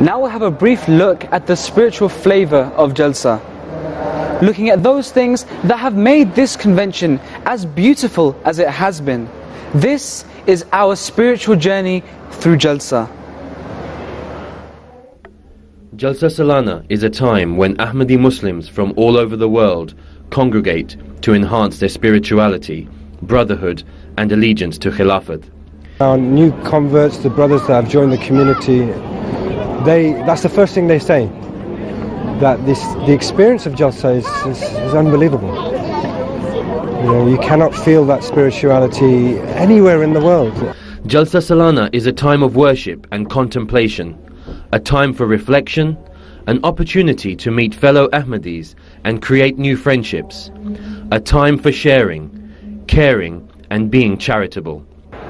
Now we'll have a brief look at the spiritual flavor of Jalsa, looking at those things that have made this convention as beautiful as it has been. This is our spiritual journey through Jalsa. Jalsa Salana is a time when Ahmadi Muslims from all over the world congregate to enhance their spirituality, brotherhood and allegiance to Khilafat. Our new converts, the brothers that have joined the community, that's the first thing they say, that the experience of Jalsa is unbelievable. You know, you cannot feel that spirituality anywhere in the world. Jalsa Salana is a time of worship and contemplation, a time for reflection, an opportunity to meet fellow Ahmadis and create new friendships, a time for sharing, caring and being charitable.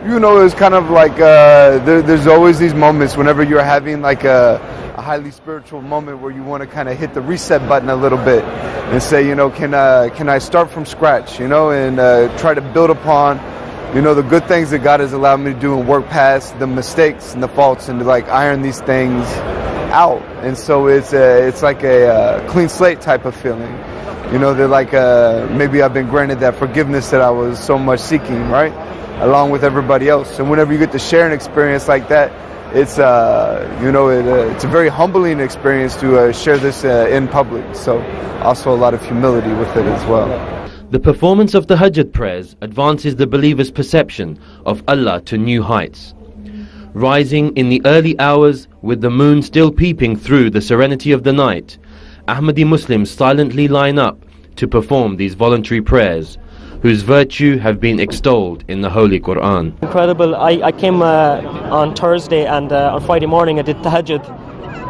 You know, it's kind of like there's always these moments whenever you're having like a highly spiritual moment where you want to kind of hit the reset button a little bit and say, you know, can I start from scratch, you know, and try to build upon, you know, the good things that God has allowed me to do and work past the mistakes and the faults and to like iron these things out. And so it's like a clean slate type of feeling. You know, they're like maybe I've been granted that forgiveness that I was so much seeking, right? Along with everybody else. And whenever you get to share an experience like that, it's you know, it's a very humbling experience to share this in public. So also a lot of humility with it as well. The performance of the Hajjat prayers advances the believer's perception of Allah to new heights. Rising in the early hours with the moon still peeping through the serenity of the night, Ahmadi Muslims silently line up to perform these voluntary prayers, whose virtue have been extolled in the Holy Quran. Incredible. I came on Thursday and on Friday morning I did Tahajjud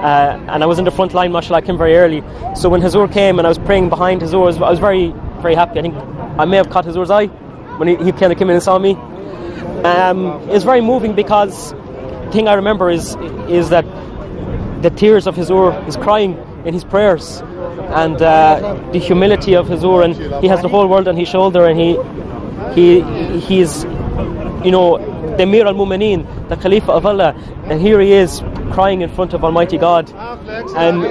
and I was in the front line, mashallah. I came very early. So when Hazur came and I was praying behind Hazur, I was very, very happy. I think I may have caught Hazur's eye when he kind of came in and saw me. It was very moving because the thing I remember is that the tears of Hazur, his crying in his prayers, and the humility of Hazur, and he has the whole world on his shoulder, and he's, you know, the Amir al-Mu'mineen, the Khalifa of Allah, and here he is crying in front of Almighty God, and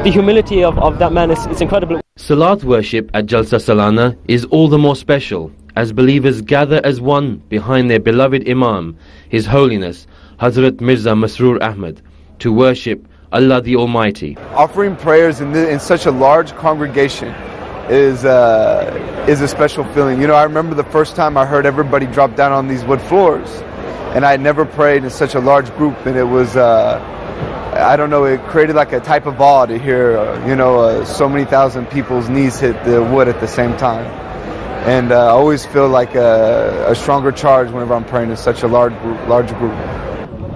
the humility of that man is incredible. Salat worship at Jalsa Salana is all the more special as believers gather as one behind their beloved Imam, His Holiness Hazrat Mirza Masroor Ahmad, to worship Allah the Almighty. Offering prayers in such a large congregation is a special feeling. You know, I remember the first time I heard everybody drop down on these wood floors, and I had never prayed in such a large group, and it was I don't know, it created like a type of awe to hear you know, so many thousand people's knees hit the wood at the same time. And I always feel like a stronger charge whenever I'm praying in such a large group.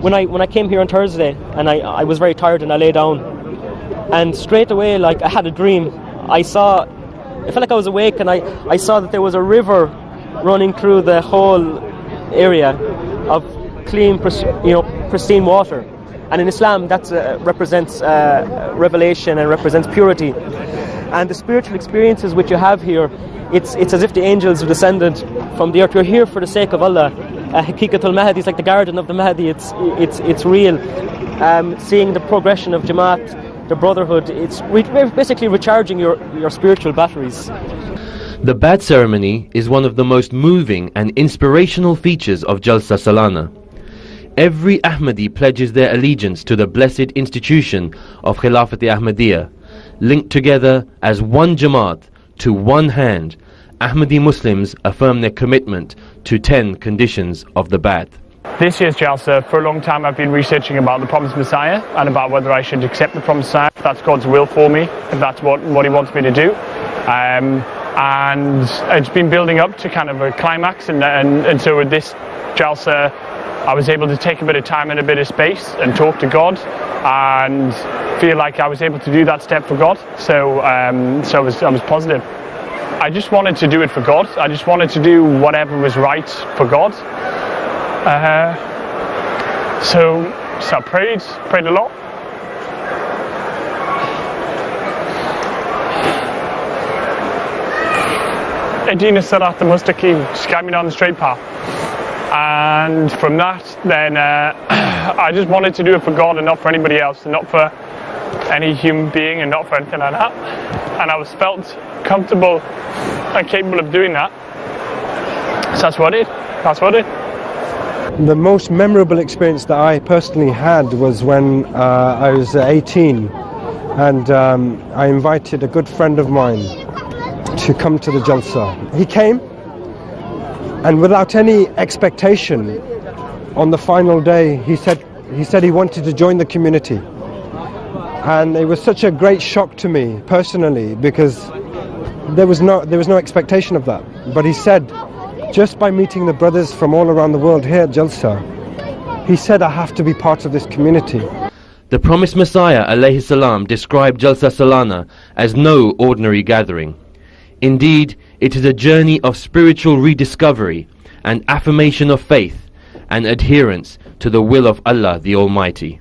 When I came here on Thursday, and I was very tired, and I lay down, and straight away, like, I had a dream. It felt like I was awake, and I saw that there was a river running through the whole area of clean, pristine water. And in Islam, that represents revelation and represents purity. And the spiritual experiences which you have here, it's as if the angels have descended from the earth. You're here for the sake of Allah. Hakikatul Mahdi is like the garden of the Mahdi. It's real. Seeing the progression of Jamaat, the brotherhood, it's basically recharging your spiritual batteries. The Bad ceremony is one of the most moving and inspirational features of Jalsa Salana. Every Ahmadi pledges their allegiance to the blessed institution of Khilafat-e-Ahmadiyya. Linked together as one Jamaat, to one hand, Ahmadi Muslims affirm their commitment to 10 conditions of the Ba'ath. This year's Jalsa, for a long time I've been researching about the Promised Messiah and about whether I should accept the Promised Messiah, if that's God's will for me, if that's what He wants me to do. And it's been building up to kind of a climax, and so with this Jalsa I was able to take a bit of time and a bit of space and talk to God and feel like I was able to do that step for God. So I was positive. I just wanted to do it for God. I just wanted to do whatever was right for God. So I prayed a lot. Adina Sarat al-Mustaqim, just guide me down the straight path. And from that, then I just wanted to do it for God and not for anybody else, and not for any human being, and not for anything like that. And I was felt comfortable and capable of doing that. So that's what I did. That's what I did. The most memorable experience that I personally had was when I was 18, and I invited a good friend of mine to come to the Jalsa. He came, and without any expectation, on the final day he said he wanted to join the community. And it was such a great shock to me personally, because there was no expectation of that. But he said, just by meeting the brothers from all around the world here at Jalsa, he said, I have to be part of this community. The promised Messiah alayhi salam described Jalsa Salana as no ordinary gathering. Indeed, it is a journey of spiritual rediscovery and affirmation of faith and adherence to the will of Allah the Almighty.